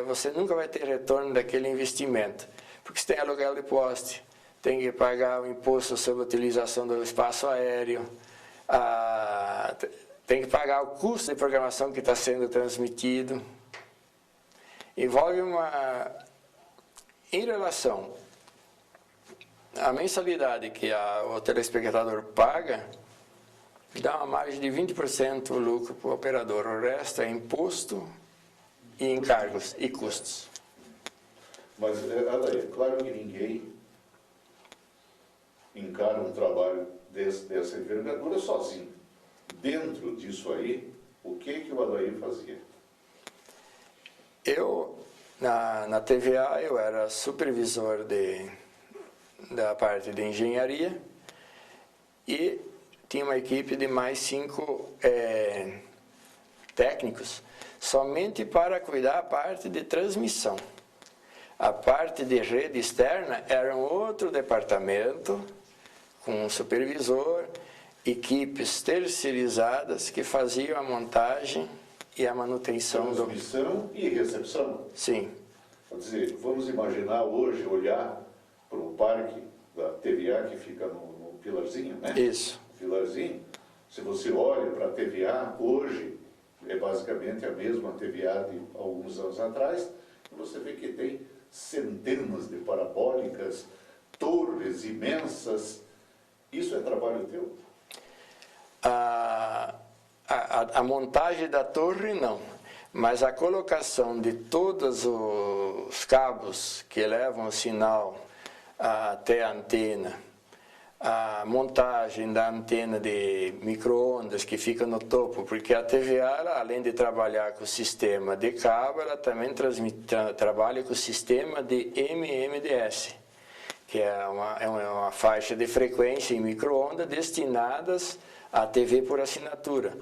Speaker 2: você nunca vai ter retorno daquele investimento, porque você tem aluguel de poste, tem que pagar o imposto sobre a utilização do espaço aéreo, tem que pagar o custo de programação que está sendo transmitido. Envolve em relação à mensalidade que o telespectador paga, dá uma margem de 20% lucro para o operador. O resto é imposto e encargos e custos.
Speaker 3: Mas, é claro que ninguém encara um trabalho dessa envergadura sozinho. Dentro disso aí, o que o Adair fazia?
Speaker 2: Na TVA, eu era supervisor da parte de engenharia e tinha uma equipe de mais 5 técnicos, somente para cuidar da parte de transmissão. A parte de rede externa era um outro departamento, com um supervisor, equipes terceirizadas que faziam a montagem e a manutenção
Speaker 3: Transmissão e recepção.
Speaker 2: Sim.
Speaker 3: Quer dizer, vamos imaginar hoje, olhar para o parque da TVA que fica no Pilarzinho, né?
Speaker 2: Isso.
Speaker 3: Pilarzinho, se você olha para a TVA hoje, é basicamente a mesma TVA de alguns anos atrás, e você vê que tem centenas de parabólicas, torres imensas. Isso é trabalho teu?
Speaker 2: A montagem da torre não, mas a colocação de todos os cabos que levam o sinal até a antena, a montagem da antena de micro-ondas que fica no topo, porque a TVA, ela, além de trabalhar com o sistema de cabo, ela também trabalha com o sistema de MMDS, que é uma faixa de frequência em micro-ondas destinadas à TV por assinatura,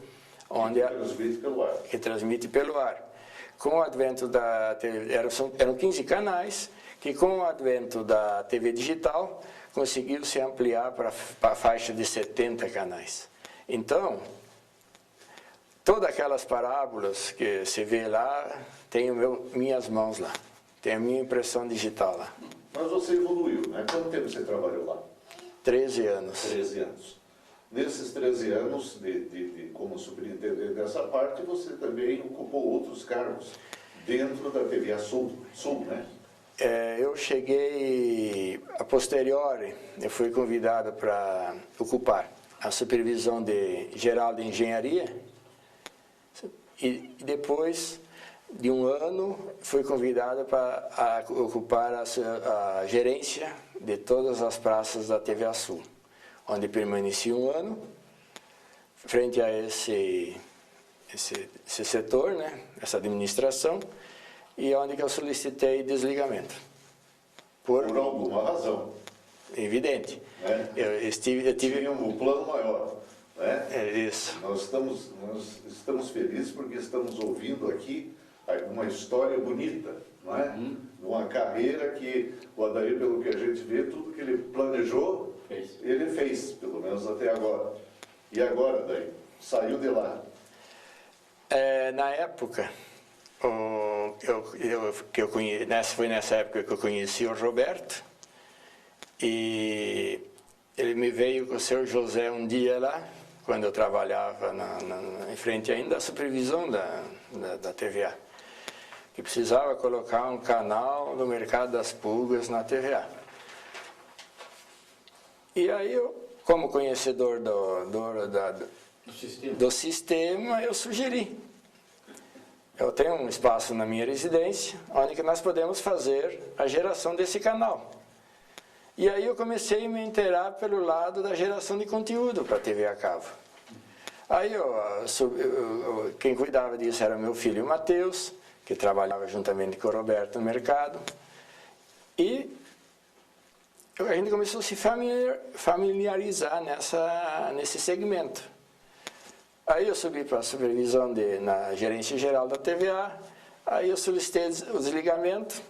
Speaker 2: que transmite pelo ar. Com o advento da TV, eram 15 canais, que com o advento da TV digital, conseguiu se ampliar para a faixa de 70 canais. Então, todas aquelas parábolas que você vê lá, tem minhas mãos lá, tem a minha impressão digital lá.
Speaker 3: Mas você evoluiu, né? Quanto tempo você trabalhou lá?
Speaker 2: 13 anos.
Speaker 3: 13 anos. Nesses 13 anos, como superintendente dessa parte, você também ocupou outros cargos dentro da TVA Sul, né?
Speaker 2: Eu cheguei, a posteriori, eu fui convidado para ocupar a supervisão geral de engenharia e depois de um ano fui convidado para ocupar a gerência de todas as praças da TVA Sul, onde permaneci um ano frente a esse setor, né, essa administração, e onde que eu solicitei desligamento.
Speaker 3: Por alguma razão.
Speaker 2: Evidente.
Speaker 3: Né?
Speaker 2: Eu tive...
Speaker 3: Tínhamos um plano maior. Né?
Speaker 2: É isso.
Speaker 3: Nós estamos felizes porque estamos ouvindo aqui uma história bonita, não é? Uma carreira que o Adair, pelo que a gente vê, tudo que ele planejou, ele fez, pelo menos até agora. E agora, Adair? Saiu de lá.
Speaker 2: Na época... foi nessa época que eu conheci o Roberto, e ele me veio com o seu José um dia lá, quando eu trabalhava em frente ainda à supervisão da TVA, que precisava colocar um canal no mercado das pulgas na TVA. E aí eu, como conhecedor do sistema, eu sugeri. Eu tenho um espaço na minha residência, onde que nós podemos fazer a geração desse canal. E aí eu comecei a me inteirar pelo lado da geração de conteúdo para a TV a cabo. Aí quem cuidava disso era meu filho Matheus, que trabalhava juntamente com o Roberto no mercado. E a gente começou a se familiarizar nesse segmento. Aí eu subi para a supervisão na gerência geral da TVA, aí eu solicitei o desligamento,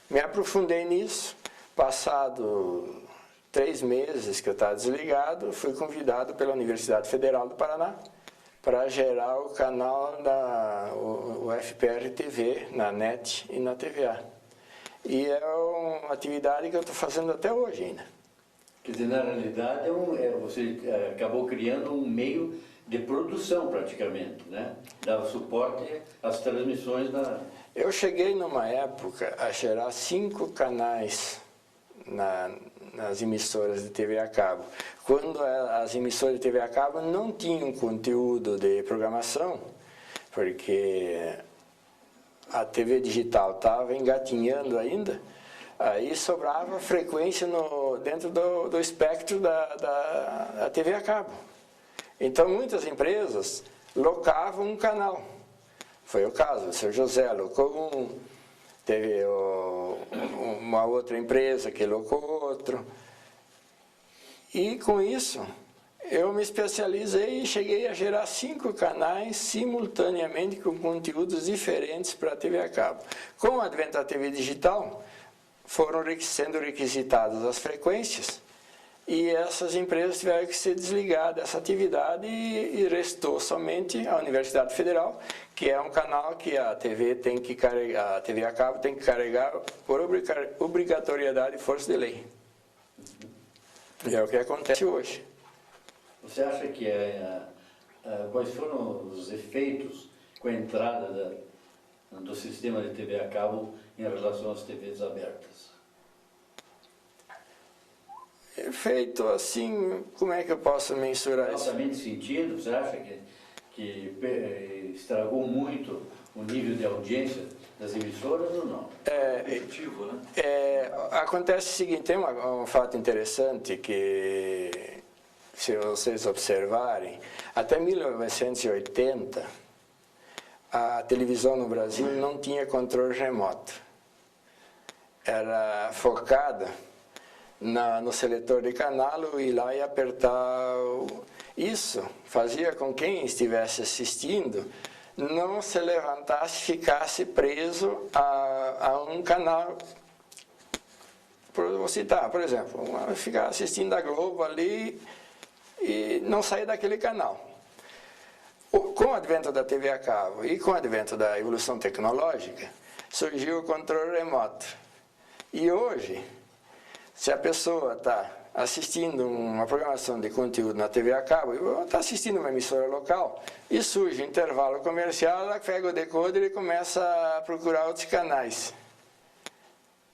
Speaker 2: me aprofundei nisso, Passado 3 meses que eu estava desligado, fui convidado pela Universidade Federal do Paraná para gerar o canal o FPR TV na NET e na TVA. E é uma atividade que eu estou fazendo até hoje ainda.
Speaker 4: Quer dizer, na realidade, você acabou criando um meio de produção praticamente, né? Dava suporte às transmissões da...
Speaker 2: Eu cheguei numa época a gerar 5 canais nas emissoras de TV a cabo. Quando as emissoras de TV a cabo não tinham conteúdo de programação, porque a TV digital estava engatinhando ainda, aí sobrava frequência dentro do espectro da TV a cabo. Então muitas empresas locavam um canal. Foi o caso, o Sr. José locou um, teve uma outra empresa que locou outro. E com isso, eu me especializei e cheguei a gerar 5 canais simultaneamente com conteúdos diferentes para a TV a cabo. Com o advento da TV digital, foram sendo requisitadas as frequências e essas empresas tiveram que se desligar dessa atividade e restou somente a Universidade Federal, que é um canal que a TV tem que carregar, a TV a cabo tem que carregar por obrigatoriedade e força de lei. E é o que acontece hoje.
Speaker 4: Você acha que quais foram os efeitos com a entrada do sistema de TV a cabo em relação às TVs abertas?
Speaker 2: Efeito assim, como é que eu posso mensurar isso?
Speaker 4: Altamente sentido, você acha que estragou muito o nível de audiência das emissoras ou não?
Speaker 1: Efetivo, né?
Speaker 2: Acontece o seguinte, tem um fato interessante que, se vocês observarem, até 1980, a televisão no Brasil não tinha controle remoto. Era focada no seletor de canal, eu ir lá e apertar. Isso fazia com que quem estivesse assistindo não se levantasse, ficasse preso a um canal. Vou citar, por exemplo, ficar assistindo a Globo ali e não sair daquele canal. Com o advento da TV a cabo e com o advento da evolução tecnológica, surgiu o controle remoto. E hoje, se a pessoa está assistindo uma programação de conteúdo na TV a cabo, está assistindo uma emissora local, e surge um intervalo comercial, ela pega o decoder e começa a procurar outros canais.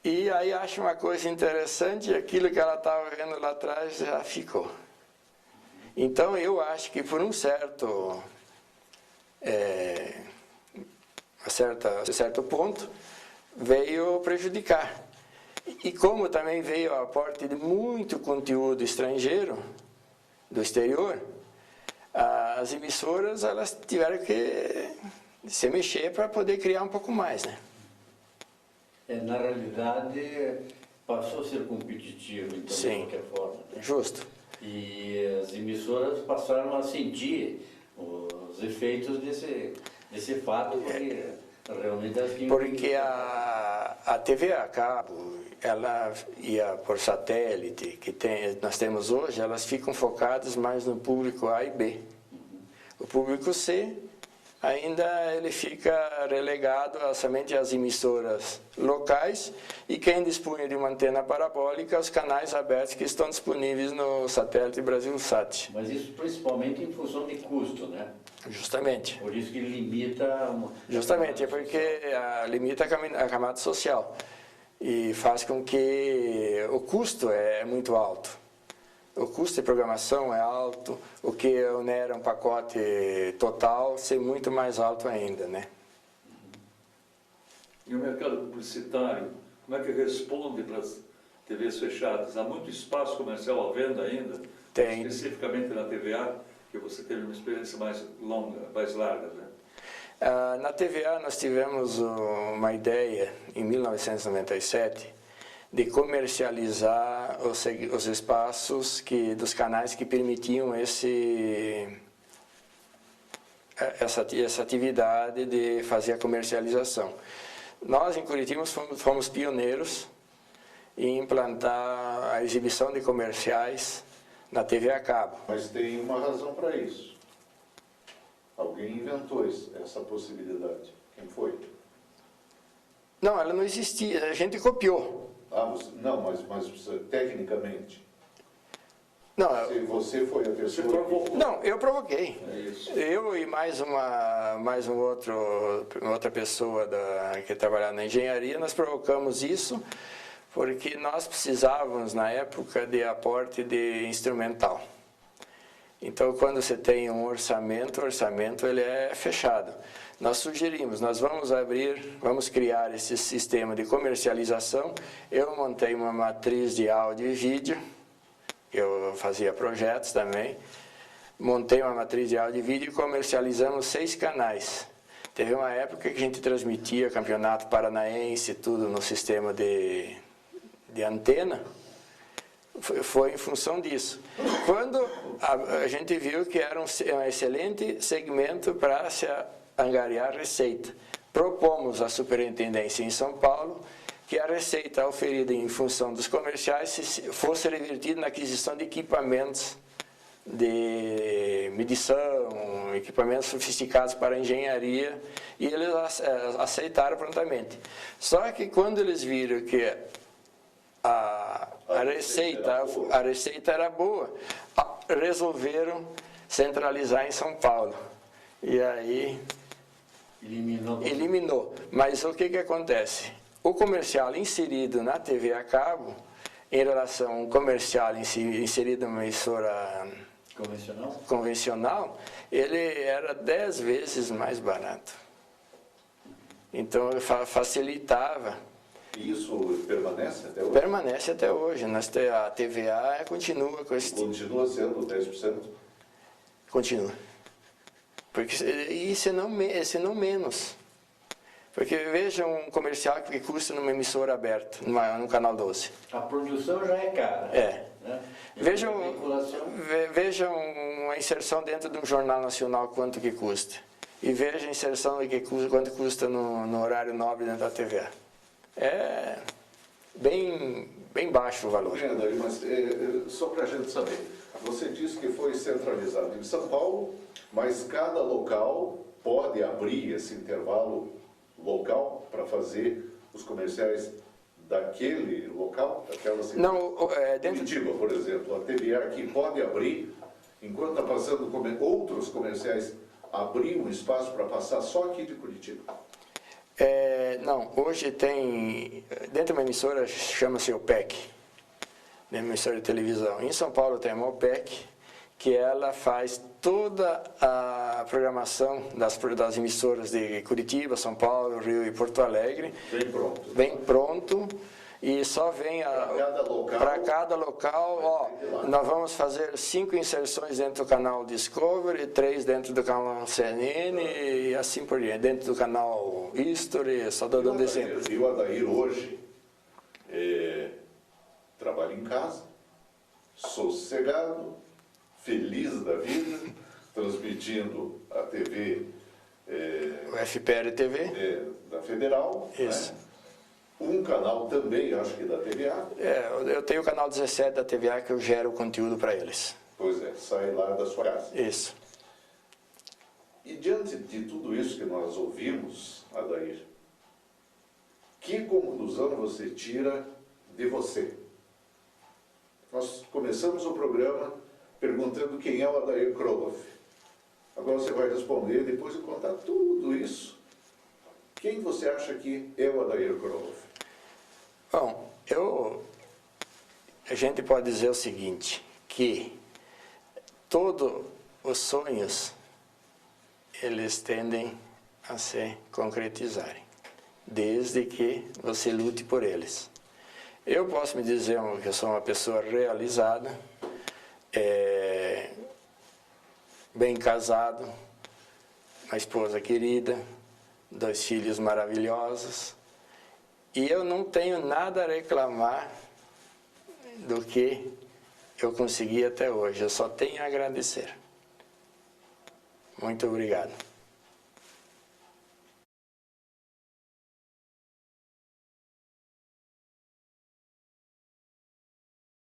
Speaker 2: E aí acha uma coisa interessante e aquilo que ela estava vendo lá atrás já ficou. Então eu acho que por um certo ponto veio prejudicar. E como também veio o aporte de muito conteúdo estrangeiro, do exterior, as emissoras elas tiveram que se mexer para poder criar um pouco mais, né?
Speaker 4: Na realidade, passou a ser competitivo, então,
Speaker 2: Sim,
Speaker 4: de qualquer forma. Né?
Speaker 2: Justo.
Speaker 4: E as emissoras passaram a sentir os efeitos desse fato, porque realmente elas tinham...
Speaker 2: Porque a TV a cabo, ela ia por satélite, nós temos hoje, elas ficam focadas mais no público A e B. O público C, ainda ele fica relegado somente às emissoras locais e quem dispunha de uma antena parabólica, os canais abertos que estão disponíveis no satélite Brasilsat.
Speaker 4: Mas isso principalmente em função de custo, né?
Speaker 2: Justamente.
Speaker 4: Por isso que limita...
Speaker 2: Justamente, é porque limita a camada social e faz com que o custo é muito alto. O custo de programação é alto, o que onera um pacote total ser muito mais alto ainda, né?
Speaker 1: E o mercado publicitário, como é que responde para as TVs fechadas? Há muito espaço comercial à venda ainda?
Speaker 2: Tem.
Speaker 1: Especificamente na TVA, que você teve uma experiência mais longa, mais larga, né?
Speaker 2: Na TVA nós tivemos uma ideia, em 1997, de comercializar os espaços dos canais que permitiam essa atividade de fazer a comercialização. Nós, em Curitiba, fomos pioneiros em implantar a exibição de comerciais na TV a cabo.
Speaker 3: Mas tem uma razão para isso. Alguém inventou essa possibilidade. Quem foi?
Speaker 2: Não, ela não existia, a gente copiou.
Speaker 3: Não, mas tecnicamente.
Speaker 2: Não,
Speaker 3: Você foi a pessoa...
Speaker 2: não, eu provoquei.
Speaker 1: É isso.
Speaker 2: Eu e mais outra pessoa que trabalhava na engenharia, nós provocamos isso porque nós precisávamos, na época, de aporte de instrumental. Então, quando você tem um orçamento, o orçamento ele é fechado. Nós sugerimos, nós vamos criar esse sistema de comercialização. Eu montei uma matriz de áudio e vídeo, eu fazia projetos também. Montei uma matriz de áudio e vídeo e comercializamos 6 canais. Teve uma época que a gente transmitia campeonato paranaense, tudo no sistema de antena. Foi em função disso. Quando a gente viu que era um excelente segmento para se angariar receita, propomos à superintendência em São Paulo que a receita oferida em função dos comerciais fosse revertida na aquisição de equipamentos de medição, equipamentos sofisticados para engenharia, e eles aceitaram prontamente. Só que quando eles viram que a receita era boa, resolveram centralizar em São Paulo. E aí eliminou. Mas o que acontece? O comercial inserido na TV a cabo, em relação ao comercial inserido numa emissora convencional, ele era 10 vezes mais barato. Então facilitava.
Speaker 3: E isso permanece até hoje?
Speaker 2: Permanece até hoje. A TVA continua com esse...
Speaker 3: Continua sendo 10%?
Speaker 2: Continua. Porque, e se não menos. Porque veja um comercial que custa numa emissora aberta, no Canal 12.
Speaker 4: A produção já é cara.
Speaker 2: É.
Speaker 4: Né?
Speaker 2: Veja uma inserção dentro de um jornal nacional, quanto que custa. E veja a inserção quanto custa no horário nobre dentro da TVA. É bem baixo o valor.
Speaker 3: Mas só para a gente saber, você disse que foi centralizado em São Paulo, mas cada local pode abrir esse intervalo local para fazer os comerciais daquele local?
Speaker 2: Não,
Speaker 3: Curitiba, por exemplo, a TVA aqui pode abrir, enquanto está passando outros comerciais, abrir um espaço para passar só aqui de Curitiba?
Speaker 2: Não, hoje tem, dentro de uma emissora, chama-se OPEC, uma emissora de televisão. Em São Paulo tem uma OPEC, que ela faz toda a programação das emissoras de Curitiba, São Paulo, Rio e Porto Alegre. Bem pronto. E só vem para cada local, nós vamos fazer 5 inserções dentro do canal Discovery, 3 dentro do canal CNN e assim por diante, dentro do canal History, só dando exemplo.
Speaker 3: E o Adair hoje trabalha em casa, sossegado, feliz da vida, transmitindo a TV...
Speaker 2: o FPR TV.
Speaker 3: Da Federal.
Speaker 2: Isso.
Speaker 3: Né? Um canal também, acho que da TVA.
Speaker 2: Eu tenho o canal 17 da TVA que eu gero o conteúdo para eles.
Speaker 3: Pois é, sai lá da sua casa.
Speaker 2: Isso.
Speaker 3: E diante de tudo isso que nós ouvimos, Adair, que conclusão você tira de você? Nós começamos o programa perguntando quem é o Adair Kroloff. Agora você vai responder, depois de contar tudo isso. Quem você acha que é o Adair Kroloff?
Speaker 2: Bom, a gente pode dizer o seguinte, que todos os sonhos, eles tendem a se concretizarem, desde que você lute por eles. Eu posso me dizer que eu sou uma pessoa realizada, bem casado, uma esposa querida, 2 filhos maravilhosos, e eu não tenho nada a reclamar do que eu consegui até hoje, eu só tenho a agradecer. Muito obrigado.